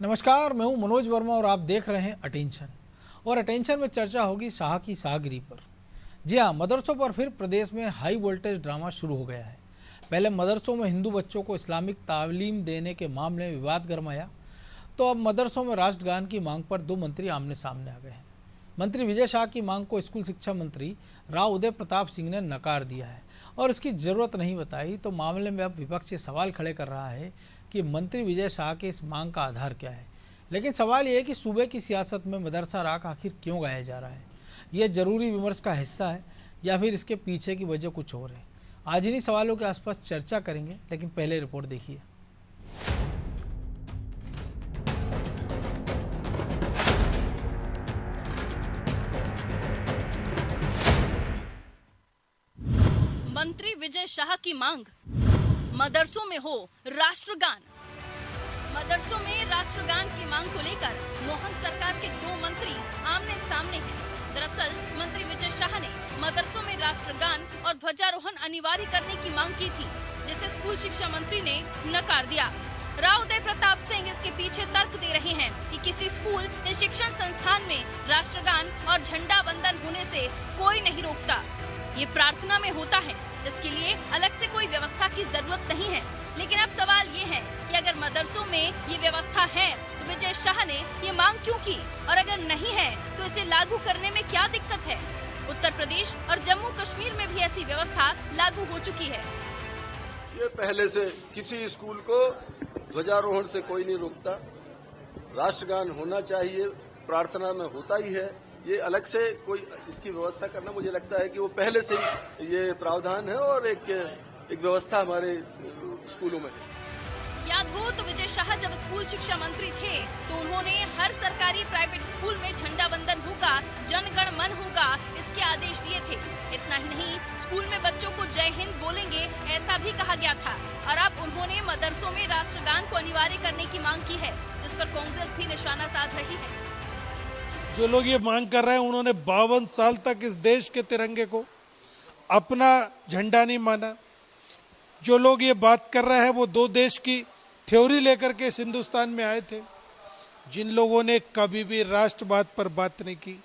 नमस्कार, मैं हूं मनोज वर्मा और आप देख रहे हैं अटेंशन। और अटेंशन में चर्चा होगी शाह की शाहगिरी पर। जी हां, मदरसों पर फिर प्रदेश में हाई वोल्टेज ड्रामा शुरू हो गया है। पहले मदरसों में हिंदू बच्चों को इस्लामिक तालीम देने के मामले में विवाद गरमाया, तो अब मदरसों में राष्ट्रगान की मांग पर दो मंत्री आमने सामने आ गए हैं। मंत्री विजय शाह की मांग को स्कूल शिक्षा मंत्री राव उदय प्रताप सिंह ने नकार दिया है और इसकी जरूरत नहीं बताई। तो मामले में अब विपक्ष ये सवाल खड़े कर रहा है कि मंत्री विजय शाह के इस मांग का आधार क्या है। लेकिन सवाल ये है कि सूबे की सियासत में मदरसा राग आखिर क्यों गाया जा रहा है? यह जरूरी विमर्श का हिस्सा है या फिर इसके पीछे की वजह कुछ और है? आज इन्हीं सवालों के आसपास चर्चा करेंगे, लेकिन पहले रिपोर्ट देखिए। मंत्री विजय शाह की मांग, मदरसों में हो राष्ट्रगान। मदरसों में राष्ट्रगान की मांग को लेकर मोहन सरकार के दो मंत्री आमने सामने हैं। दरअसल मंत्री विजय शाह ने मदरसों में राष्ट्रगान और ध्वजारोहण अनिवार्य करने की मांग की थी, जिसे स्कूल शिक्षा मंत्री ने नकार दिया। राव उदय प्रताप सिंह इसके पीछे तर्क दे रहे हैं कि किसी स्कूल या शिक्षण संस्थान में राष्ट्रगान और झंडा वंदन होने से कोई नहीं रोकता। ये प्रार्थना में होता है, इसके लिए अलग से कोई व्यवस्था की जरूरत नहीं है। लेकिन अब सवाल ये है कि अगर मदरसों में ये व्यवस्था है तो विजय शाह ने ये मांग क्यों की, और अगर नहीं है तो इसे लागू करने में क्या दिक्कत है? उत्तर प्रदेश और जम्मू कश्मीर में भी ऐसी व्यवस्था लागू हो चुकी है। ये पहले से किसी स्कूल को ध्वजारोहण से कोई नहीं रोकता। राष्ट्रगान होना चाहिए, प्रार्थना में होता ही है। ये अलग से कोई इसकी व्यवस्था करना, मुझे लगता है कि वो पहले से ही ये प्रावधान है और एक व्यवस्था हमारे स्कूलों में है। याद हो तो विजय शाह जब स्कूल शिक्षा मंत्री थे तो उन्होंने हर सरकारी प्राइवेट स्कूल में झंडा वंदन होगा, जनगण मन होगा, इसके आदेश दिए थे। इतना ही नहीं, स्कूल में बच्चों को जय हिंद बोलेंगे ऐसा भी कहा गया था। और अब उन्होंने मदरसों में राष्ट्रगान को अनिवार्य करने की मांग की है, जिस पर कांग्रेस भी निशाना साध रही है। जो लोग ये मांग कर रहे हैं उन्होंने 52 साल तक इस देश के तिरंगे को अपना झंडा नहीं माना। जो लोग ये बात कर रहे हैं वो दो देश की थ्योरी लेकर के इस हिंदुस्तान में आए थे। जिन लोगों ने कभी भी राष्ट्रवाद पर बात नहीं की,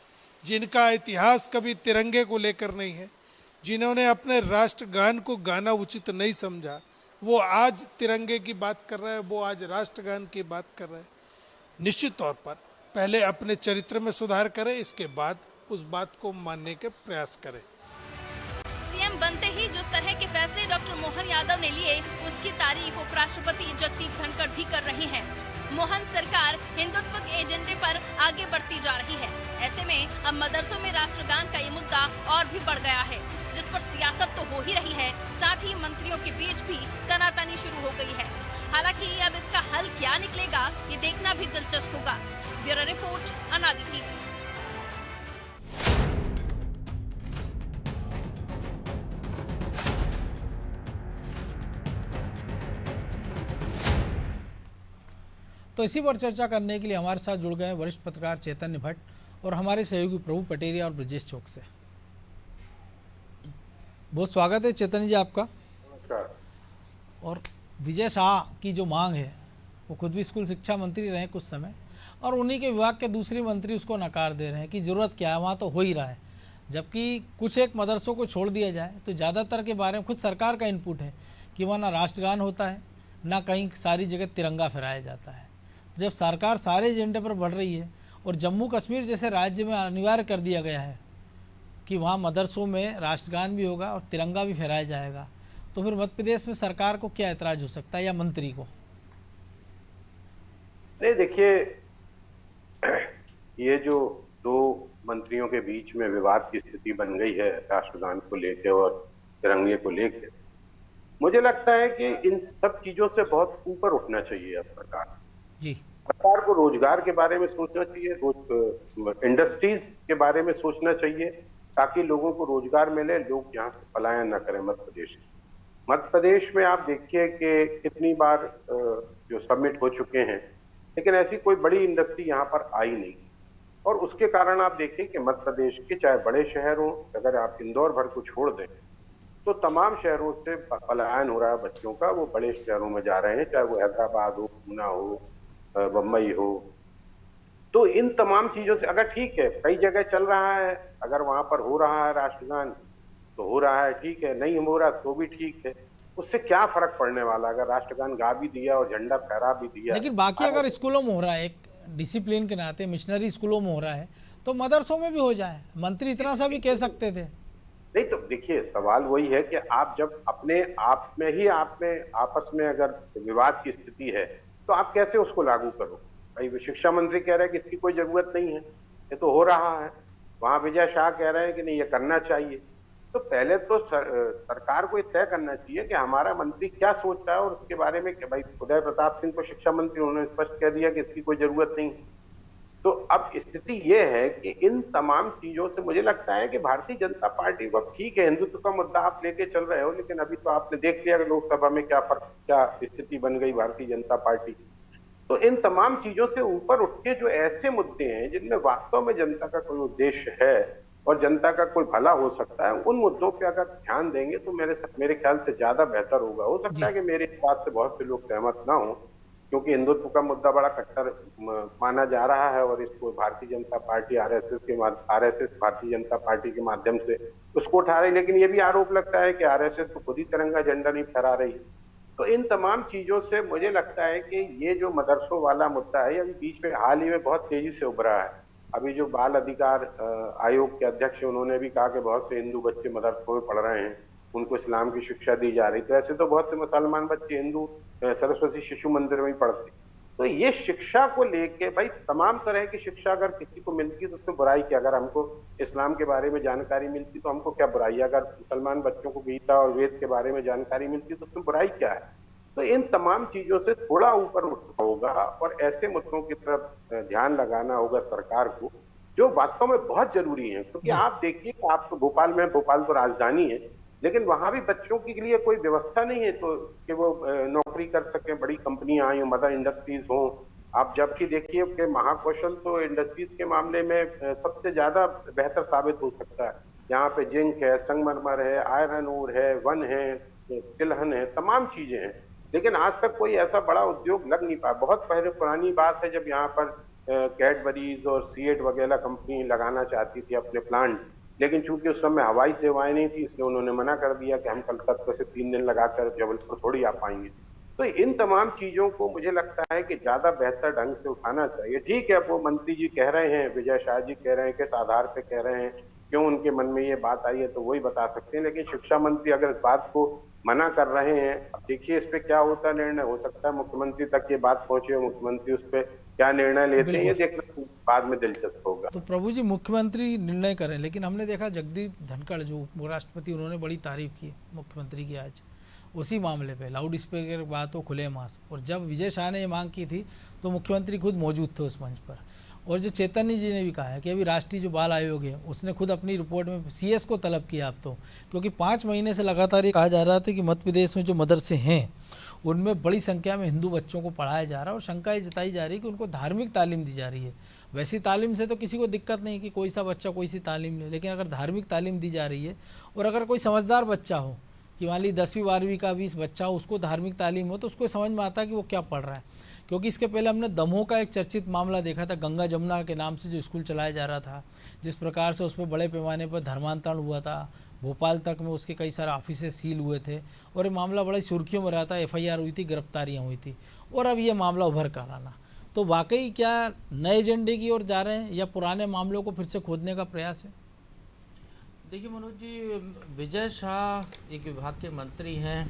जिनका इतिहास कभी तिरंगे को लेकर नहीं है, जिन्होंने अपने राष्ट्रगान को गाना उचित नहीं समझा, वो आज तिरंगे की बात कर रहे हैं, वो आज राष्ट्रगान की बात कर रहे हैं। निश्चित तौर पर पहले अपने चरित्र में सुधार करें, इसके बाद उस बात को मानने के प्रयास करें। सीएम बनते ही जिस तरह के फैसले डॉक्टर मोहन यादव ने लिए, उसकी तारीफ उपराष्ट्रपति जगदीप धनखड़ भी कर रही हैं। मोहन सरकार हिंदुत्व के एजेंडे पर आगे बढ़ती जा रही है। ऐसे में अब मदरसों में राष्ट्रगान का ये मुद्दा और भी बढ़ गया है, जिस पर सियासत तो हो ही रही है, साथ ही मंत्रियों के बीच भी तनातनी शुरू हो गई है। हालांकि अब इसका हल क्या निकलेगा, ये देखना भी दिलचस्प होगा। ब्यूरो रिपोर्ट, अनादि टीवी। तो इसी पर चर्चा करने के लिए हमारे साथ जुड़ गए वरिष्ठ पत्रकार चैतन्य भट्ट और हमारे सहयोगी प्रभु पटेरिया और ब्रजेश चौक से। बहुत स्वागत है चैतन्य जी आपका। नमस्कार। और विजय शाह की जो मांग है, वो खुद भी स्कूल शिक्षा मंत्री रहे कुछ समय, और उन्हीं के विभाग के दूसरे मंत्री उसको नकार दे रहे हैं कि ज़रूरत क्या है, वहाँ तो हो ही रहा है। जबकि कुछ एक मदरसों को छोड़ दिया जाए तो ज़्यादातर के बारे में खुद सरकार का इनपुट है कि वहाँ ना राष्ट्रगान होता है, ना कहीं सारी जगह तिरंगा फहराया जाता है। जब सरकार सारे एजेंडे पर बढ़ रही है और जम्मू कश्मीर जैसे राज्य में अनिवार्य कर दिया गया है कि वहाँ मदरसों में राष्ट्रगान भी होगा और तिरंगा भी फहराया जाएगा, तो फिर मध्य प्रदेश में सरकार को क्या ऐतराज़ हो सकता है या मंत्री को? नहीं, देखिए, ये जो दो मंत्रियों के बीच में विवाद की स्थिति बन गई है राष्ट्रगान को लेकर और तिरंगे को लेकर, मुझे लगता है कि इन सब चीजों से बहुत ऊपर उठना चाहिए अब सरकार जी। सरकार को रोजगार के बारे में सोचना चाहिए, इंडस्ट्रीज के बारे में सोचना चाहिए, ताकि लोगों को रोजगार मिले, लोग यहाँ से पलायन न करें मध्य प्रदेश। मध्य प्रदेश में आप देखिए कि कितनी बार जो समिट हो चुके हैं, लेकिन ऐसी कोई बड़ी इंडस्ट्री यहाँ पर आई नहीं। और उसके कारण आप देखिए कि मध्य प्रदेश के चाहे बड़े शहर हो, अगर आप इंदौर भर को छोड़ दें तो तमाम शहरों से पलायन हो रहा है बच्चों का, वो बड़े शहरों में जा रहे हैं, चाहे वो हैदराबाद हो, पूना हो, बम्बई हो। तो इन तमाम चीजों से अगर ठीक है कई जगह चल रहा है, अगर वहां पर हो रहा है राष्ट्रगान तो हो रहा है, ठीक है, नहीं हो रहा तो भी ठीक है, उससे क्या फर्क पड़ने वाला अगर राष्ट्रगान गा भी दिया और झंडा फहरा भी दिया। लेकिन बाकी अगर स्कूलों में हो रहा है, एक डिसिप्लिन के नाते मिशनरी स्कूलों में हो रहा है, तो मदरसों में भी हो जाए। मंत्री इतना सा भी कह सकते थे। नहीं तो देखिए सवाल वही है कि आप जब अपने आप में ही आप में आपस में अगर विवाद की स्थिति है तो आप कैसे उसको लागू करो। भाई शिक्षा मंत्री कह रहे हैं कि इसकी कोई जरूरत नहीं है, ये तो हो रहा है। वहां विजय शाह कह रहे हैं कि नहीं ये करना चाहिए। तो पहले तो सरकार को ये तय करना चाहिए कि हमारा मंत्री क्या सोच रहा है और उसके बारे में। भाई उदय प्रताप सिंह को शिक्षा मंत्री, उन्होंने स्पष्ट कह दिया कि इसकी कोई जरूरत नहीं। तो अब स्थिति ये है कि इन तमाम चीजों से मुझे लगता है कि भारतीय जनता पार्टी को, अब ठीक है हिंदुत्व का मुद्दा आप लेके चल रहे हो, लेकिन अभी तो आपने देख लिया कि लोकसभा में क्या स्थिति बन गई भारतीय जनता पार्टी। तो इन तमाम चीजों से ऊपर उठ के जो ऐसे मुद्दे हैं जिनमें वास्तव में जनता का कोई उद्देश्य है और जनता का कोई भला हो सकता है, उन मुद्दों पे अगर ध्यान देंगे तो मेरे ख्याल से ज्यादा बेहतर होगा। हो सकता है कि मेरी इस बात से बहुत से लोग सहमत ना हो, क्योंकि हिंदुत्व का मुद्दा बड़ा कट्टर माना जा रहा है और इसको Bharatiya Janata party RSS Bharatiya Janata party के माध्यम से उसको उठा रही। लेकिन ये भी आरोप लगता है कि आरएसएस तो खुद ही तिरंगा झंडा नहीं फहरा रही। तो इन तमाम चीजों से मुझे लगता है कि ये जो मदरसों वाला मुद्दा है, अभी बीच में हाल ही में बहुत तेजी से उभरा है। अभी जो बाल अधिकार आयोग के अध्यक्ष हैं, उन्होंने भी कहा कि बहुत से हिंदू बच्चे मदरसों में पढ़ रहे हैं, उनको इस्लाम की शिक्षा दी जा रही। तो ऐसे तो बहुत से मुसलमान बच्चे हिंदू सरस्वती शिशु मंदिर में ही पढ़ते। तो ये शिक्षा को लेके भाई तमाम तरह की शिक्षा अगर किसी को मिलती तो उसमें बुराई क्या। अगर हमको इस्लाम के बारे में जानकारी मिलती तो हमको क्या बुराई है। अगर मुसलमान बच्चों को गीता और वेद के बारे में जानकारी मिलती तो उसमें बुराई क्या है। तो इन तमाम चीजों से थोड़ा ऊपर उठना होगा और ऐसे मुद्दों की तरफ ध्यान लगाना होगा सरकार को, जो वास्तव में बहुत जरूरी है। क्योंकि आप देखिए कि आप तो भोपाल तो राजधानी है, लेकिन वहां भी बच्चों के लिए कोई व्यवस्था नहीं है तो कि वो नौकरी कर सके, बड़ी कंपनियां आई हो, मदर इंडस्ट्रीज हो। आप जबकि देखिए कि महाकौशल तो इंडस्ट्रीज के मामले में सबसे ज्यादा बेहतर साबित हो सकता है। यहाँ पे जिंक है, संगमरमर है, आयरन ओर है, वन है, तिलहन है, तमाम चीजें हैं। लेकिन आज तक कोई ऐसा बड़ा उद्योग लग नहीं पाया। बहुत पहले पुरानी बात है जब यहाँ पर कैडबरीज और सीएट वगैरह कंपनी लगाना चाहती थी अपने प्लांट, लेकिन चूंकि उस समय हवाई सेवाएं नहीं थी इसलिए उन्होंने मना कर दिया कि हम कलकत्ता से 3 दिन लगाकर जबलपुर थोड़ी आ पाएंगे। तो इन तमाम चीजों को मुझे लगता है कि ज्यादा बेहतर ढंग से उठाना चाहिए। ठीक है, वो मंत्री जी कह रहे हैं, विजय शाह जी कह रहे हैं, किस आधार पे कह रहे हैं, क्यों उनके मन में ये बात आई है तो वही बता सकते हैं। लेकिन शिक्षा मंत्री अगर इस बात को मना कर रहे हैं, अब देखिए इस पे क्या होता है निर्णय। हो सकता है मुख्यमंत्री तक ये बात पहुंचे और मुख्यमंत्री उस पर क्या निर्णय लेते हैं ये देखना बाद में दिलचस्प होगा। तो प्रभु जी मुख्यमंत्री निर्णय करें, लेकिन हमने देखा जगदीप धनखड़ जो उपराष्ट्रपति, उन्होंने बड़ी तारीफ की मुख्यमंत्री की आज उसी मामले पे, लाउड स्पीकर बात हो खुले मास। और जब विजय शाह ने ये मांग की थी तो मुख्यमंत्री खुद मौजूद थे उस मंच पर। और जो चैतन्य जी ने भी कहा है कि अभी राष्ट्रीय जो बाल आयोग है उसने खुद अपनी रिपोर्ट में सीएस को तलब किया अब तो, क्योंकि 5 महीने से लगातार ये कहा जा रहा था कि मध्य प्रदेश में जो मदरसे हैं उनमें बड़ी संख्या में हिंदू बच्चों को पढ़ाया जा रहा है और शंका ये जताई जा रही है कि उनको धार्मिक तालीम दी जा रही है। वैसी तालीम से तो किसी को दिक्कत नहीं कि कोई सा बच्चा कोई सी तालीम ले, लेकिन अगर धार्मिक तालीम दी जा रही है और अगर कोई समझदार बच्चा हो कि मान ली 10वीं 12वीं का भी बच्चा हो, उसको धार्मिक तालीम हो, तो उसको समझ में आता है कि वो क्या पढ़ रहा है। क्योंकि इसके पहले हमने दमोह का एक चर्चित मामला देखा था, गंगा जमुना के नाम से जो स्कूल चलाया जा रहा था, जिस प्रकार से उस पर बड़े पैमाने पर धर्मांतरण हुआ था। भोपाल तक में उसके कई सारे ऑफिसें सील हुए थे और ये मामला बड़ी सुर्खियों में रहा था, एफआईआर हुई थी, गिरफ्तारियां हुई थी। और अब ये मामला उभर कर आना, तो वाकई क्या नए एजेंडे की ओर जा रहे हैं या पुराने मामलों को फिर से खोदने का प्रयास है? देखिए मनोज जी, विजय शाह एक विभाग के मंत्री हैं,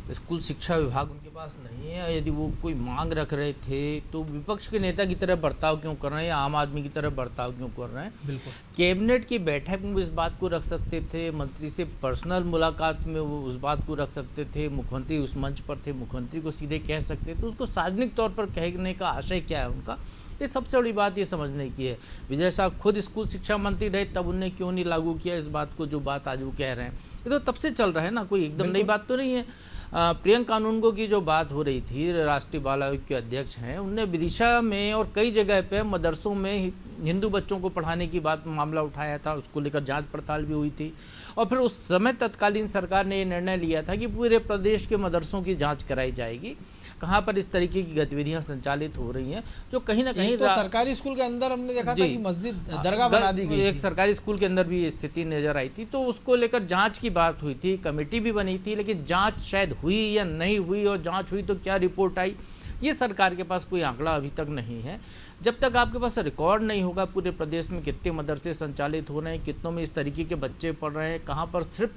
स्कूल शिक्षा विभाग उनके पास नहीं है। यदि वो कोई मांग रख रहे थे तो विपक्ष के नेता की तरह बर्ताव क्यों कर रहे हैं या आम आदमी की तरह बर्ताव क्यों कर रहे हैं? बिल्कुल, कैबिनेट की बैठक में इस बात को रख सकते थे, मंत्री से पर्सनल मुलाकात में वो उस बात को रख सकते थे, मुख्यमंत्री उस मंच पर थे, मुख्यमंत्री को सीधे कह सकते थे। उसको सार्वजनिक तौर पर कहने का आशय क्या है उनका, ये सबसे बड़ी बात ये समझने की है। विजय शाह खुद स्कूल शिक्षा मंत्री रहे, तब उनने क्यों नहीं लागू किया इस बात को, जो बात आज वो कह रहे हैं। ये तो तब से चल रहा है ना, कोई एकदम नई बात तो नहीं है। प्रियंका कानूनगो की जो बात हो रही थी, राष्ट्रीय बाल आयोग के अध्यक्ष हैं, उनने विदिशा में और कई जगह पे मदरसों में हिंदू बच्चों को पढ़ाने की बात मामला उठाया था, उसको लेकर जांच पड़ताल भी हुई थी। और फिर उस समय तत्कालीन सरकार ने ये निर्णय लिया था कि पूरे प्रदेश के मदरसों की जांच कराई जाएगी। कहाँ पर इस तरीके की गतिविधियां संचालित हो रही हैं जो कहीं ना कहीं तो सरकारी स्कूल के अंदर हमने देखा था कि मस्जिद दरगाह बना दी गई एक थी। सरकारी स्कूल के अंदर भी ये स्थिति नजर आई थी, तो उसको लेकर जांच की बात हुई थी, कमेटी भी बनी थी, लेकिन जांच शायद हुई या नहीं हुई, और जांच हुई तो क्या रिपोर्ट आई, ये सरकार के पास कोई आंकड़ा अभी तक नहीं है। जब तक आपके पास रिकॉर्ड नहीं होगा पूरे प्रदेश में कितने मदरसे संचालित हो रहे हैं, कितनों में इस तरीके के बच्चे पढ़ रहे हैं, कहाँ पर सिर्फ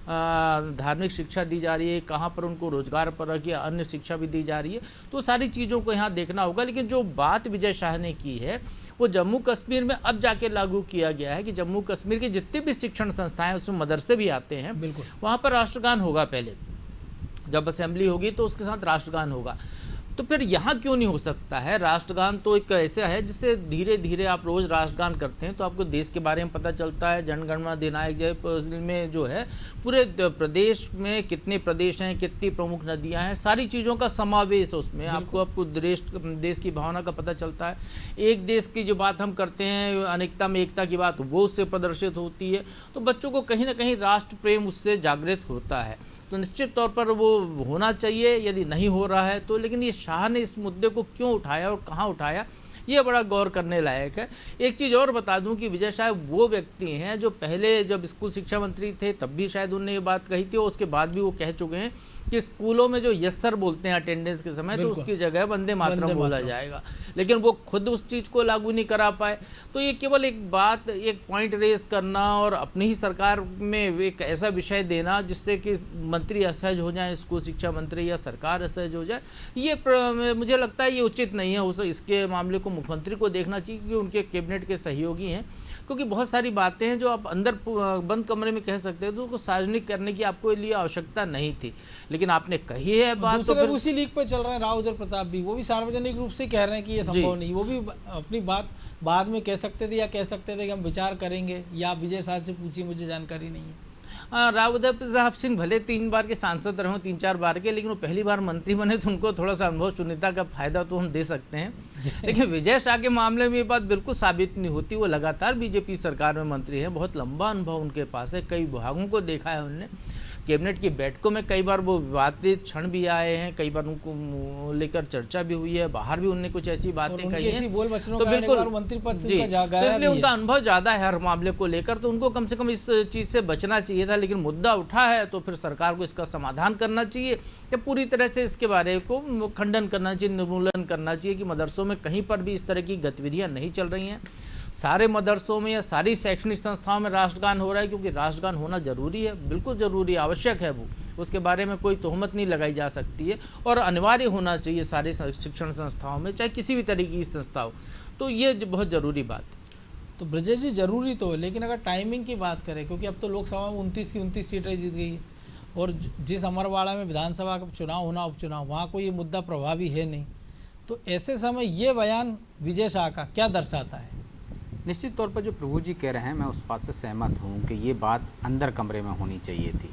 धार्मिक शिक्षा दी जा रही है, कहाँ पर उनको रोजगार परक या अन्य शिक्षा भी दी जा रही है, तो सारी चीज़ों को यहाँ देखना होगा। लेकिन जो बात विजय शाह ने की है वो जम्मू कश्मीर में अब जाके लागू किया गया है कि जम्मू कश्मीर के जितने भी शिक्षण संस्थाएं उसमें मदरसे भी आते हैं, बिल्कुल वहाँ पर राष्ट्रगान होगा। पहले जब असेंबली होगी तो उसके साथ राष्ट्रगान होगा, तो फिर यहाँ क्यों नहीं हो सकता है? राष्ट्रगान तो एक ऐसा है जिससे धीरे धीरे आप रोज़ राष्ट्रगान करते हैं तो आपको देश के बारे में पता चलता है। जनगणना अधिनायक जय में जो है पूरे प्रदेश में कितने प्रदेश हैं, कितनी प्रमुख नदियाँ हैं, सारी चीज़ों का समावेश उसमें आपको देश की भावना का पता चलता है। एक देश की जो बात हम करते हैं, अनेकता में एकता की बात, वो उससे प्रदर्शित होती है, तो बच्चों को कहीं ना कहीं राष्ट्र प्रेम उससे जागृत होता है। तो निश्चित तौर पर वो होना चाहिए, यदि नहीं हो रहा है तो। लेकिन ये शाह ने इस मुद्दे को क्यों उठाया और कहाँ उठाया, ये बड़ा गौर करने लायक है। एक चीज़ और बता दूं कि विजय शाह वो व्यक्ति हैं जो पहले जब स्कूल शिक्षा मंत्री थे तब भी शायद उन्होंने ये बात कही थी, और उसके बाद भी वो कह चुके हैं कि स्कूलों में जो यस सर बोलते हैं अटेंडेंस के समय, तो उसकी जगह वंदे मातरम बोला जाएगा, लेकिन वो खुद उस चीज़ को लागू नहीं करा पाए। तो ये केवल एक बात, एक पॉइंट रेज करना और अपनी ही सरकार में एक ऐसा विषय देना जिससे कि मंत्री असहज हो जाए, स्कूल शिक्षा मंत्री या सरकार असहज हो जाए, ये मुझे लगता है ये उचित नहीं है। इसके मामले को मुख्यमंत्री को देखना चाहिए क्योंकि उनके कैबिनेट के सहयोगी हैं, क्योंकि बहुत सारी बातें हैं जो आप अंदर बंद कमरे में कह सकते हैं, तो उसको सार्वजनिक करने की आपको लिए आवश्यकता नहीं थी, लेकिन आपने कही है बात। तो उसी लीग पे चल रहे हैं राव प्रताप भी, वो भी सार्वजनिक रूप से कह रहे हैं कि ये संभव नहीं। वो भी अपनी बात बाद में कह सकते थे या कह सकते थे कि हम विचार करेंगे, या विजय शाह से पूछिए, मुझे जानकारी नहीं है। राव प्रताप सिंह भले 3 बार के सांसद रहे, 3-4 बार के, लेकिन वो पहली बार मंत्री बने तो उनको थोड़ा सा अनुभव शून्यता का फायदा तो हम दे सकते हैं। लेकिन विजय शाह के मामले में ये बात बिल्कुल साबित नहीं होती। वो लगातार बीजेपी सरकार में मंत्री हैं, बहुत लंबा अनुभव उनके पास है, कई विभागों को देखा है उन्होंने, कैबिनेट की बैठकों में कई बार वो विवादित क्षण भी आए हैं, कई बार उनको लेकर चर्चा भी हुई है, बाहर भी उनने कुछ ऐसी बातें कही हैं, तो बिल्कुल मंत्री पद जी, तो इसलिए उनका अनुभव ज़्यादा है हर मामले को लेकर, तो उनको कम से कम इस चीज़ से बचना चाहिए था। लेकिन मुद्दा उठा है तो फिर सरकार को इसका समाधान करना चाहिए या पूरी तरह से इसके बारे को खंडन करना चाहिए, निर्मूलन करना चाहिए कि मदरसों में कहीं पर भी इस तरह की गतिविधियाँ नहीं चल रही हैं। सारे मदरसों में या सारी शैक्षणिक संस्थाओं में राष्ट्रगान हो रहा है, क्योंकि राष्ट्रगान होना जरूरी है, बिल्कुल जरूरी, आवश्यक है, वो उसके बारे में कोई तोहमत नहीं लगाई जा सकती है, और अनिवार्य होना चाहिए सारे शिक्षण संस्थाओं में, चाहे किसी भी तरीके की संस्था हो। तो ये बहुत ज़रूरी बात है। तो ब्रजेश जी जरूरी तो है, लेकिन अगर टाइमिंग की बात करें, क्योंकि अब तो लोकसभा में 29 की 29 सीटें जीत गई है, और जिस अमरवाड़ा में विधानसभा का चुनाव होना, उपचुनाव, वहाँ कोई ये मुद्दा प्रभावी है नहीं, तो ऐसे समय ये बयान विजय शाह का क्या दर्शाता है? निश्चित तौर पर जो प्रभु जी कह रहे हैं, मैं उस बात से सहमत हूँ कि ये बात अंदर कमरे में होनी चाहिए थी।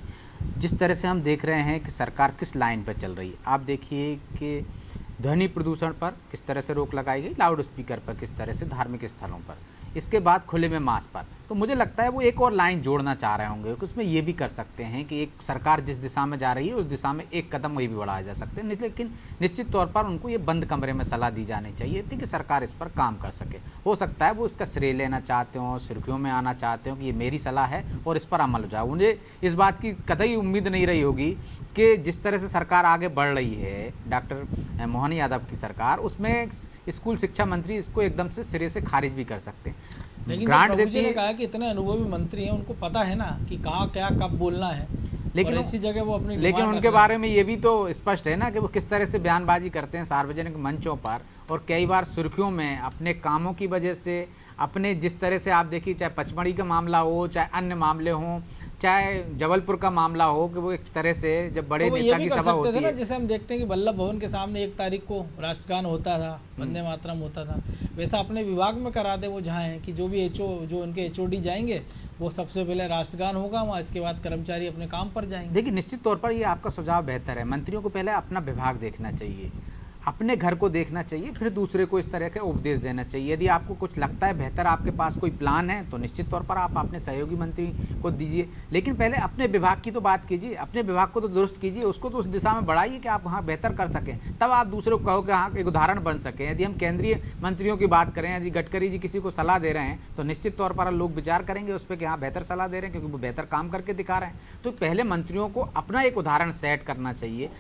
जिस तरह से हम देख रहे हैं कि सरकार किस लाइन पर चल रही है, आप देखिए कि ध्वनि प्रदूषण पर किस तरह से रोक लगाई गई, लाउड स्पीकर पर किस तरह से, धार्मिक स्थलों पर, इसके बाद खुले में मांस पर। तो मुझे लगता है वो एक और लाइन जोड़ना चाह रहे होंगे, उसमें ये भी कर सकते हैं कि एक सरकार जिस दिशा में जा रही है उस दिशा में एक कदम वही भी बढ़ाया जा सकते हैं, लेकिन निश्चित तौर पर उनको ये बंद कमरे में सलाह दी जानी चाहिए थी कि सरकार इस पर काम कर सके। हो सकता है वो इसका श्रेय लेना चाहते हो, सुर्खियों में आना चाहते हो कि ये मेरी सलाह है और इस पर अमल हो जाए। मुझे इस बात की कतई उम्मीद नहीं रही होगी कि जिस तरह से सरकार आगे बढ़ रही है, डॉक्टर मोहन यादव की सरकार, उसमें स्कूल शिक्षा मंत्री इसको एकदम से सिरे से खारिज भी कर सकते हैं। लेकिन ग्रांट देती है, कहा कि इतने अनुभवी मंत्री हैं, उनको पता है ना कि कहाँ क्या कब बोलना है, लेकिन ऐसी जगह वो अपनी, लेकिन उनके बारे में ये भी तो स्पष्ट है ना कि वो किस तरह से बयानबाजी करते हैं सार्वजनिक मंचों पर, और कई बार सुर्खियों में अपने कामों की वजह से, अपने जिस तरह से आप देखिए, चाहे पचमढ़ी का मामला हो, चाहे अन्य मामले हों, चाहे जबलपुर का मामला हो, कि वो एक तरह से जब बड़े नेता की सभा होती है, जैसे हम देखते हैं कि वल्लभ भवन के सामने 1 तारीख को राष्ट्रगान होता था, वंदे मातरम होता था, वैसा अपने विभाग में करा दे वो जहाँ हैं कि जो भी जो उनके HOD जाएंगे वो सबसे पहले राष्ट्रगान होगा वहाँ, इसके बाद कर्मचारी अपने काम पर जाएंगे। देखिए निश्चित तौर पर ये आपका सुझाव बेहतर है, मंत्रियों को पहले अपना विभाग देखना चाहिए। अपने घर को देखना चाहिए, फिर दूसरे को इस तरह के उपदेश देना चाहिए। यदि आपको कुछ लगता है बेहतर, आपके पास कोई प्लान है, तो निश्चित तौर पर आप अपने सहयोगी मंत्री को दीजिए, लेकिन पहले अपने विभाग की तो बात कीजिए, अपने विभाग को तो दुरुस्त कीजिए, उसको तो उस दिशा में बढ़ाइए कि आप वहाँ बेहतर कर सकें, तब आप दूसरे को कहो कि हाँ एक उदाहरण बन सके। यदि हम केंद्रीय मंत्रियों की बात करें, यदि गडकरी जी किसी को सलाह दे रहे हैं तो निश्चित तौर पर लोग विचार करेंगे उस पर कि हाँ बेहतर सलाह दे रहे हैं, क्योंकि वो बेहतर काम करके दिखा रहे हैं। तो पहले मंत्रियों को अपना एक उदाहरण सेट करना चाहिए।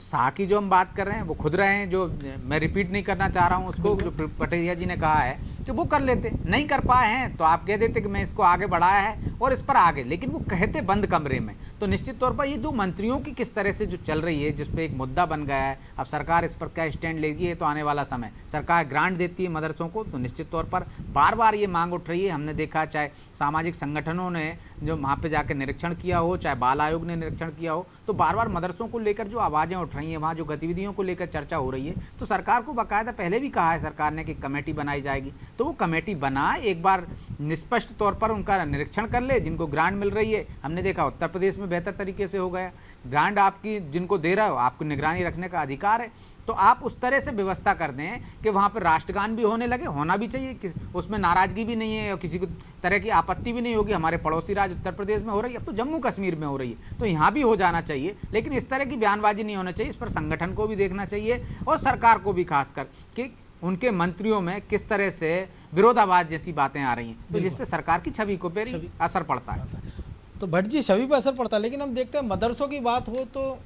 शाह की जो हम बात कर रहे हैं वो खुद रहे हैं, जो मैं रिपीट नहीं करना चाह रहा हूँ उसको, जो पटेरिया जी ने कहा है कि वो कर लेते, नहीं कर पाए हैं तो आप कह देते कि मैं इसको आगे बढ़ाया है और इस पर आगे, लेकिन वो कहते बंद कमरे में। तो निश्चित तौर पर ये जो मंत्रियों की किस तरह से जो चल रही है, जिस पे एक मुद्दा बन गया है, अब सरकार इस पर क्या स्टैंड लेगी है तो आने वाला समय, सरकार ग्रांट देती है मदरसों को तो निश्चित तौर पर बार बार ये मांग उठ रही है। हमने देखा चाहे सामाजिक संगठनों ने जो वहाँ पे जाकर निरीक्षण किया हो, चाहे बाल आयोग ने निरीक्षण किया हो, तो बार बार मदरसों को लेकर जो आवाज़ें उठ रही हैं, वहाँ जो गतिविधियों को लेकर चर्चा हो रही है, तो सरकार को बाकायदा पहले भी कहा है सरकार ने कि कमेटी बनाई जाएगी, तो वो कमेटी बनाए, एक बार निष्पष्ट तौर पर उनका निरीक्षण कर ले। जिनको ग्रांट मिल रही है, हमने देखा उत्तर प्रदेश में बेहतर तरीके से हो गया, ग्रांट आपकी जिनको दे रहा हो आपको निगरानी रखने का अधिकार है, तो आप उस तरह से व्यवस्था कर दें कि वहाँ पर राष्ट्रगान भी होने लगे, होना भी चाहिए, उसमें नाराज़गी भी नहीं है और किसी को तरह की आपत्ति भी नहीं होगी। हमारे पड़ोसी राज्य उत्तर प्रदेश में हो रही है, अब तो जम्मू कश्मीर में हो रही है, तो यहाँ भी हो जाना चाहिए, लेकिन इस तरह की बयानबाजी नहीं होना चाहिए। इस पर संगठन को भी देखना चाहिए और सरकार को भी खासकर कि उनके मंत्रियों में किस तरह से विरोधाभास जैसी बातें आ रही हैं, तो जिससे सरकार की छवि को पे असर पड़ता है। तो भट्ट जी छवि पर असर पड़ता है, लेकिन हम देखते हैं मदरसों की बात हो तो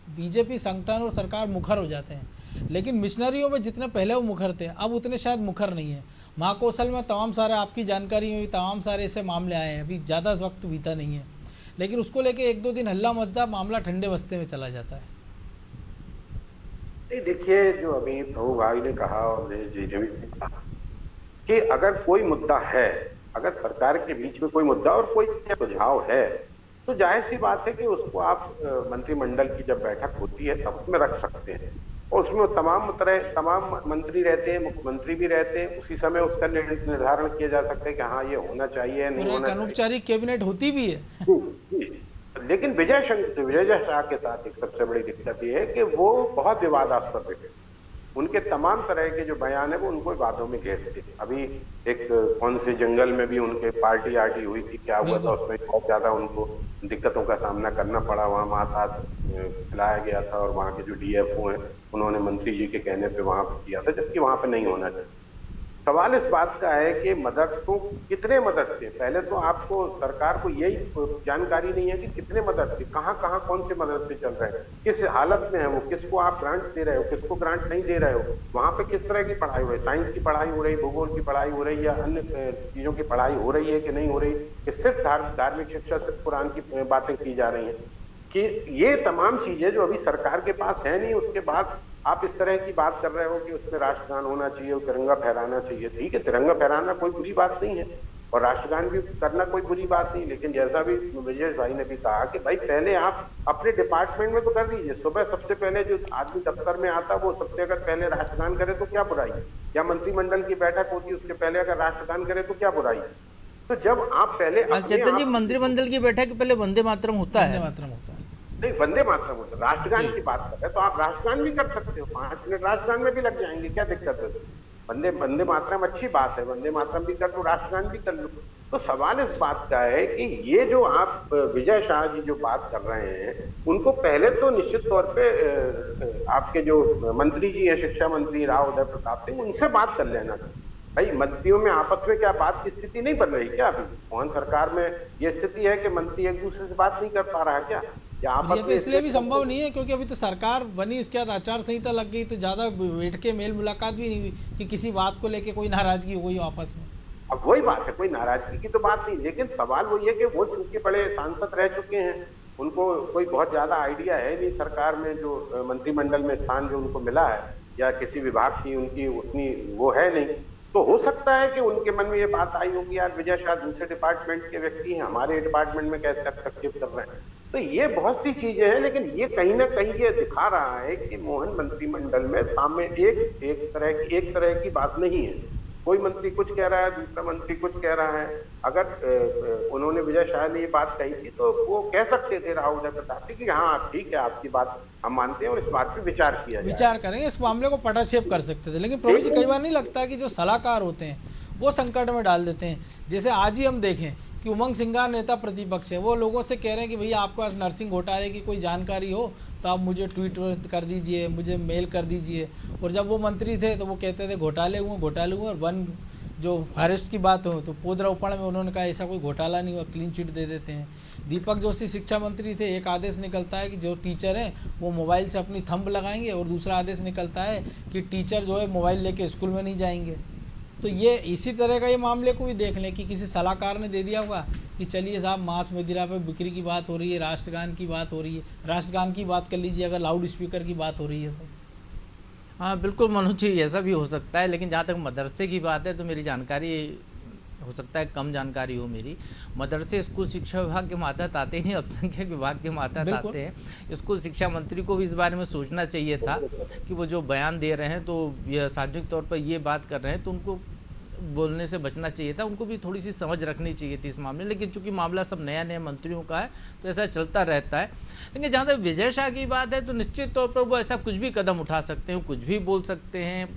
बीजेपी संगठन और सरकार मुखर हो जाते हैं, लेकिन मिशनरियों में जितने पहले वो मुखर थे अब उतने शायद मुखर नहीं है। महाकौशल में तमाम सारे, आपकी जानकारी में भी तमाम सारे ऐसे मामले आए हैं, अभी ज़्यादा वक्त बीता नहीं है, लेकिन उसको लेके एक दो दिन हल्ला मचदा, मामला ठंडे बस्ते में चला जाता है। नहीं, देखिए जो अभी प्रभु भाई ने कहा और जी ने कहा कि अगर कोई मुद्दा है, अगर सरकार के बीच में कोई मुद्दा और कोई सुझाव है, तो जाहिर सी बात है कि उसको आप मंत्रिमंडल की जब बैठक होती है तब उसमें रख सकते हैं, और उसमें तमाम मंत्री रहते हैं, मुख्यमंत्री भी रहते हैं, उसी समय उसका निर्धारण किया जा सकता है कि हाँ ये होना चाहिए, नहीं होना चाहिए। अनौपचारिक कैबिनेट होती भी है। लेकिन विजय शाह के साथ एक सबसे बड़ी दिक्कत ये है कि वो बहुत विवादास्पद व्यक्ति, उनके तमाम तरह के जो बयान है वो उनको विवादों में घेरते। अभी एक कौन से जंगल में भी उनके पार्टी आर्टी हुई थी, क्या हुआ था उसमें बहुत ज्यादा उनको दिक्कतों का सामना करना पड़ा, वहाँ मांसाहार खिलाया गया था और वहाँ के जो डीएफओ हैं उन्होंने मंत्री जी के कहने पे वहाँ पे किया था, जबकि वहाँ पे नहीं होना चाहिए। सवाल इस बात का है कि मदरसों कितने मदरसे, पहले तो आपको सरकार को यही जानकारी नहीं है कि कितने मदरसे, कहाँ कहाँ कौन से मदरसे चल रहे हैं, किस हालत में है वो, किसको आप ग्रांट दे रहे हो, किसको ग्रांट नहीं दे रहे हो, वहाँ पे किस तरह की पढ़ाई हो रही है, साइंस की पढ़ाई हो रही, भूगोल की पढ़ाई हो रही, या अन्य चीजों की पढ़ाई हो रही है कि नहीं हो रही, कि सिर्फ धार्मिक शिक्षा, सिर्फ कुरान की बातें की जा रही हैं, कि ये तमाम चीजें जो अभी सरकार के पास है नहीं, उसके बाद आप इस तरह की बात कर रहे हो कि उसमें राष्ट्रगान होना चाहिए, तिरंगा फहराना चाहिए। ठीक है, तिरंगा फहराना कोई बुरी बात नहीं है और राष्ट्रगान भी करना कोई बुरी बात नहीं, लेकिन जैसा भी विजय भाई ने भी कहा कि भाई पहले आप अपने डिपार्टमेंट में तो कर दीजिए। सुबह सबसे पहले जो आदमी दफ्तर में आता वो सबसे अगर पहले राष्ट्रगान करे तो क्या बुराई है, या मंत्रिमंडल की बैठक होती है उसके पहले अगर राष्ट्रगान करे तो क्या बुराई है। तो जब आप पहले चेतन जी, मंत्रिमंडल की बैठक के पहले वंदे मातरम होता है, नहीं वंदे मातरम होता है, राष्ट्रगान की बात कर रहे हैं तो आप राष्ट्रगान भी कर सकते हो, 5 मिनट राष्ट्रगान में भी लग जाएंगे, क्या दिक्कत है। वंदे मातरम अच्छी बात है, वंदे मातरम भी कर लो, राष्ट्रगान भी कर लो। तो सवाल इस बात का है कि ये जो आप विजय शाह जी जो बात कर रहे हैं, उनको पहले तो निश्चित तौर पे आपके जो मंत्री जी हैं, शिक्षा मंत्री राव उदय प्रताप सिंह, उनसे बात कर लेना चाहिए। भाई मंत्रियों में आपस में क्या बात की स्थिति नहीं बन रही क्या? अभी मोहन सरकार में ये स्थिति है कि मंत्री एक दूसरे से बात नहीं कर पा रहा है क्या? ये तो इसलिए भी संभव नहीं है क्योंकि अभी तो सरकार बनी, इसके बाद आचार संहिता लग गई, तो ज्यादा बैठ के मेल मुलाकात भी नहीं हुई कि किसी बात को लेके कोई नाराजगी हो गई आपस में। अब वही बात है, कोई नाराजगी की तो बात नहीं, लेकिन सवाल वो ये कि वो चूंकि बड़े सांसद रह चुके हैं, उनको कोई बहुत ज्यादा आइडिया है नहीं सरकार में, जो मंत्रिमंडल में स्थान जो उनको मिला है या किसी विभाग की उनकी उतनी वो है नहीं, तो हो सकता है कि उनके मन में ये बात आई होगी यार विजय शाह दूसरे डिपार्टमेंट के व्यक्ति हैं, हमारे डिपार्टमेंट में कैसे हस्तक्षेप कर रहे हैं। तो ये बहुत सी चीजें हैं, लेकिन ये कहीं ना कहीं ये दिखा रहा है कि मोहन मंत्रिमंडल में सामने एक तरह की बात नहीं है, कोई मंत्री कुछ कह रहा है, दूसरा मंत्री कुछ कह रहा है। अगर उन्होंने विजय शाह ने ये बात कही थी तो वो कह सकते थे राहुल प्रताप जी कि हाँ ठीक है, आपकी बात हम मानते हैं और इस बात पे विचार किया जाए। विचार करेंगे, इस मामले को पटाक्षेप कर सकते थे। लेकिन प्रभु जी कई बार नहीं लगता कि जो सलाहकार होते हैं वो संकट में डाल देते हैं। जैसे आज ही हम देखें कि उमंग सिंगार नेता प्रतिपक्ष है, वो लोगों से कह रहे हैं कि भैया आपके पास नर्सिंग घोटाले की कोई जानकारी हो तो आप मुझे ट्वीट कर दीजिए, मुझे मेल कर दीजिए। और जब वो मंत्री थे तो वो कहते थे घोटाले हुए। और वन जो फॉरेस्ट की बात हो तो पौधरोपण में उन्होंने कहा ऐसा कोई घोटाला नहीं हुआ, क्लीन चिट दे देते हैं। दीपक जोशी शिक्षा मंत्री थे, एक आदेश निकलता है कि जो टीचर हैं वो मोबाइल से अपनी थंब लगाएंगे, और दूसरा आदेश निकलता है कि टीचर जो है मोबाइल लेके स्कूल में नहीं जाएंगे। तो ये इसी तरह का ये मामले को भी देख लें कि किसी सलाहकार ने दे दिया होगा कि चलिए साहब मांस मदिरा पे बिक्री की बात हो रही है, राष्ट्रगान की बात हो रही है, राष्ट्रगान की बात कर लीजिए अगर लाउड स्पीकर की बात हो रही है तो। हाँ बिल्कुल मनोज जी, ऐसा भी हो सकता है। लेकिन जहाँ तक मदरसे की बात है तो मेरी जानकारी हो सकता है कम जानकारी हो मेरी। मदरसे स्कूल शिक्षा विभाग के मातहत आते ही नहीं, अल्पसंख्यक विभाग के मातहत आते हैं। स्कूल शिक्षा मंत्री को भी इस बारे में सोचना चाहिए था कि वो जो बयान दे रहे हैं तो यह सार्वजनिक तौर पर ये बात कर रहे हैं तो उनको बोलने से बचना चाहिए था, उनको भी थोड़ी सी समझ रखनी चाहिए थी इस मामले में। लेकिन चूंकि मामला सब नया नया मंत्रियों का है तो ऐसा चलता रहता है। लेकिन जहाँ तक विजय शाह की बात है तो निश्चित तौर पर वो ऐसा कुछ भी कदम उठा सकते हैं, कुछ भी बोल सकते हैं,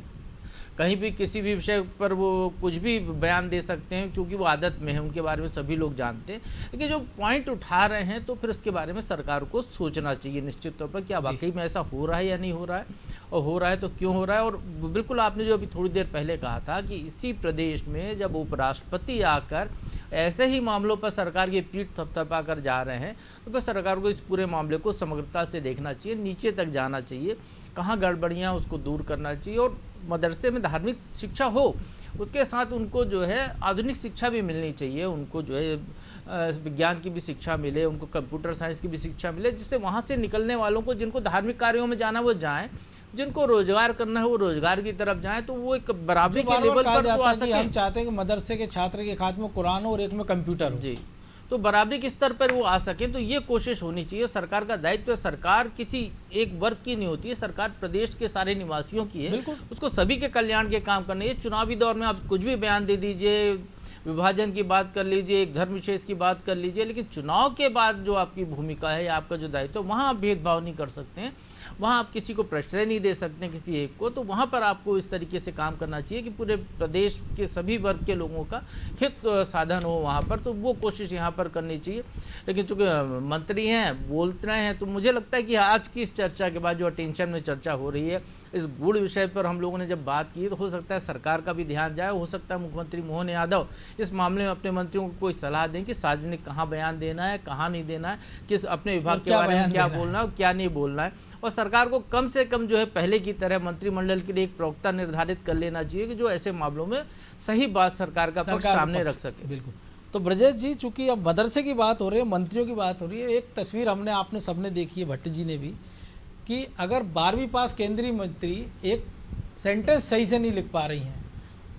कहीं भी किसी भी विषय पर वो कुछ भी बयान दे सकते हैं, क्योंकि वो आदत में है, उनके बारे में सभी लोग जानते हैं। लेकिन जो पॉइंट उठा रहे हैं तो फिर उसके बारे में सरकार को सोचना चाहिए निश्चित तौर पर, क्या वाकई में ऐसा हो रहा है या नहीं हो रहा है, और हो रहा है तो क्यों हो रहा है। और बिल्कुल आपने जो अभी थोड़ी देर पहले कहा था कि इसी प्रदेश में जब उपराष्ट्रपति आकर ऐसे ही मामलों पर सरकार की पीठ थपथपा कर जा रहे हैं तो फिर सरकार को इस पूरे मामले को समग्रता से देखना चाहिए, नीचे तक जाना चाहिए, कहाँ गड़बड़ियाँ उसको दूर करना चाहिए। और मदरसे में धार्मिक शिक्षा हो, उसके साथ उनको जो है आधुनिक शिक्षा भी मिलनी चाहिए, उनको जो है विज्ञान की भी शिक्षा मिले, उनको कंप्यूटर साइंस की भी शिक्षा मिले, जिससे वहाँ से निकलने वालों को, जिनको धार्मिक कार्यों में जाना वो जाएं, जिनको रोजगार करना है वो रोजगार की तरफ जाएं, तो वो एक बराबरी के लेवल पर तो आ सके। हम चाहते हैं कि मदरसे के छात्र के हाथ में कुरान हो और एक में कंप्यूटर हो। जी, तो बराबरी के स्तर पर वो आ सके, तो ये कोशिश होनी चाहिए। सरकार का दायित्व है, सरकार किसी एक वर्ग की नहीं होती है, सरकार प्रदेश के सारे निवासियों की है, उसको सभी के कल्याण के काम करने। ये चुनावी दौर में आप कुछ भी बयान दे दीजिए, विभाजन की बात कर लीजिए, एक धर्म विशेष की बात कर लीजिए, लेकिन चुनाव के बाद जो आपकी भूमिका है या आपका जो दायित्व है वहाँ आप भेदभाव नहीं कर सकते हैं, वहाँ आप किसी को प्रश्रय नहीं दे सकते किसी एक को। तो वहाँ पर आपको इस तरीके से काम करना चाहिए कि पूरे प्रदेश के सभी वर्ग के लोगों का हित साधन हो वहाँ पर, तो वो कोशिश यहाँ पर करनी चाहिए। लेकिन चूँकि मंत्री हैं, बोलते रहे हैं, तो मुझे लगता है कि आज की इस चर्चा के बाद जो अटेंशन में चर्चा हो रही है इस गूढ़ विषय पर हम लोगों ने जब बात की तो हो सकता है सरकार का भी ध्यान जाए, हो सकता है मुख्यमंत्री मोहन यादव इस मामले में अपने मंत्रियों को कोई सलाह दें कि सार्वजनिक कहाँ बयान देना है, कहाँ नहीं देना है, किस अपने विभाग के बारे में क्या बोलना है और क्या नहीं बोलना है। और सरकार को कम से कम जो है पहले की तरह मंत्रिमंडल के लिए एक प्रवक्ता निर्धारित कर लेना चाहिए कि जो ऐसे मामलों में सही बात सरकार का पक्ष सामने रख सके। बिल्कुल। तो ब्रजेश जी, चूंकि अब मदरसे की बात हो रही है, मंत्रियों की बात हो रही है, एक तस्वीर आपने सबने देखी है, भट्ट जी ने भी, कि अगर 12वीं पास केंद्रीय मंत्री एक सेंटेंस सही से नहीं लिख पा रही हैं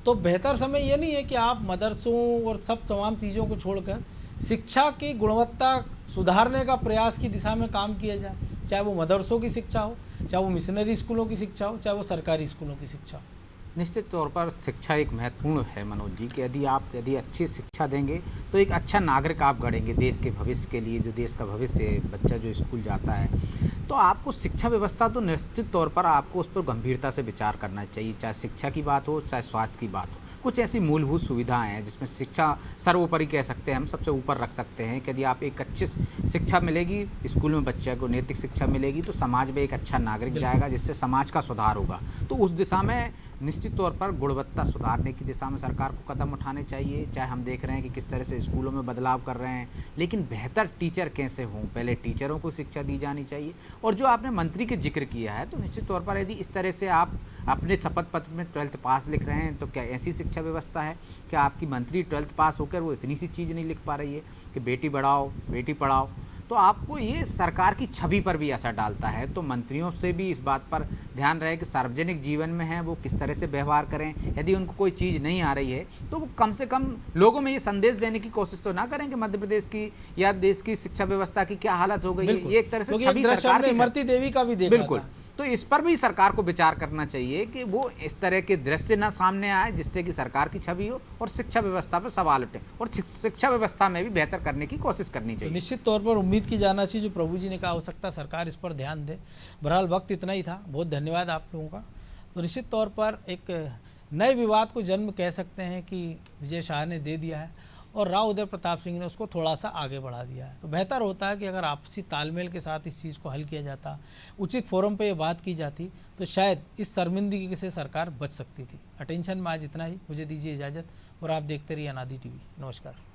तो बेहतर समय ये नहीं है कि आप मदरसों और सब तमाम चीज़ों को छोड़कर शिक्षा की गुणवत्ता सुधारने का प्रयास की दिशा में काम किया जाए, चाहे वो मदरसों की शिक्षा हो, चाहे वो मिशनरी स्कूलों की शिक्षा हो, चाहे वो सरकारी स्कूलों की शिक्षा हो। निश्चित तौर पर शिक्षा एक महत्वपूर्ण है मनोज जी, कि यदि अच्छी शिक्षा देंगे तो एक अच्छा नागरिक आप गढ़ेंगे देश के भविष्य के लिए। जो देश का भविष्य है, बच्चा जो स्कूल जाता है, तो आपको शिक्षा व्यवस्था तो निश्चित तौर पर आपको उस पर गंभीरता से विचार करना चाहिए, चाहे शिक्षा की बात हो चाहे स्वास्थ्य की बात हो। कुछ ऐसी मूलभूत सुविधाएं हैं जिसमें शिक्षा सर्वोपरि कह सकते हैं, हम सबसे ऊपर रख सकते हैं कि यदि आप एक अच्छी शिक्षा मिलेगी स्कूल में, बच्चे को नैतिक शिक्षा मिलेगी तो समाज में एक अच्छा नागरिक जाएगा, जिससे समाज का सुधार होगा। तो उस दिशा में निश्चित तौर पर गुणवत्ता सुधारने की दिशा में सरकार को कदम उठाने चाहिए। चाहे हम देख रहे हैं कि किस तरह से स्कूलों में बदलाव कर रहे हैं, लेकिन बेहतर टीचर कैसे हों, पहले टीचरों को शिक्षा दी जानी चाहिए। और जो आपने मंत्री के जिक्र किया है, तो निश्चित तौर पर यदि इस तरह से आप अपने शपथ पत्र में 12th पास लिख रहे हैं तो क्या ऐसी शिक्षा व्यवस्था है कि आपकी मंत्री 12th पास होकर वो इतनी सी चीज़ नहीं लिख पा रही है कि बेटी बढ़ाओ बेटी पढ़ाओ, तो आपको ये सरकार की छवि पर भी असर डालता है। तो मंत्रियों से भी इस बात पर ध्यान रहे कि सार्वजनिक जीवन में है वो किस तरह से व्यवहार करें। यदि उनको कोई चीज़ नहीं आ रही है तो वो कम से कम लोगों में ये संदेश देने की कोशिश तो ना करें कि मध्य प्रदेश की या देश की शिक्षा व्यवस्था की क्या हालत हो गई है। ये एक तरह से छवि सरकार की, इमरती देवी का भी देखा बिल्कुल, तो इस पर भी सरकार को विचार करना चाहिए कि वो इस तरह के दृश्य ना सामने आए जिससे कि सरकार की छवि हो और शिक्षा व्यवस्था पर सवाल उठे, और शिक्षा व्यवस्था में भी बेहतर करने की कोशिश करनी तो चाहिए। निश्चित तौर पर उम्मीद की जाना चाहिए, जो प्रभु जी ने कहा, हो सकता है सरकार इस पर ध्यान दे। बहरहाल वक्त इतना ही था, बहुत धन्यवाद आप लोगों का। तो निश्चित तौर पर एक नए विवाद को जन्म कह सकते हैं कि विजय शाह ने दे दिया है, और राव उदय प्रताप सिंह ने उसको थोड़ा सा आगे बढ़ा दिया है। तो बेहतर होता है कि अगर आपसी तालमेल के साथ इस चीज़ को हल किया जाता, उचित फोरम पे ये बात की जाती, तो शायद इस शर्मिंदगी से सरकार बच सकती थी। अटेंशन में आज इतना ही, मुझे दीजिए इजाज़त, और आप देखते रहिए अनादि टीवी। नमस्कार।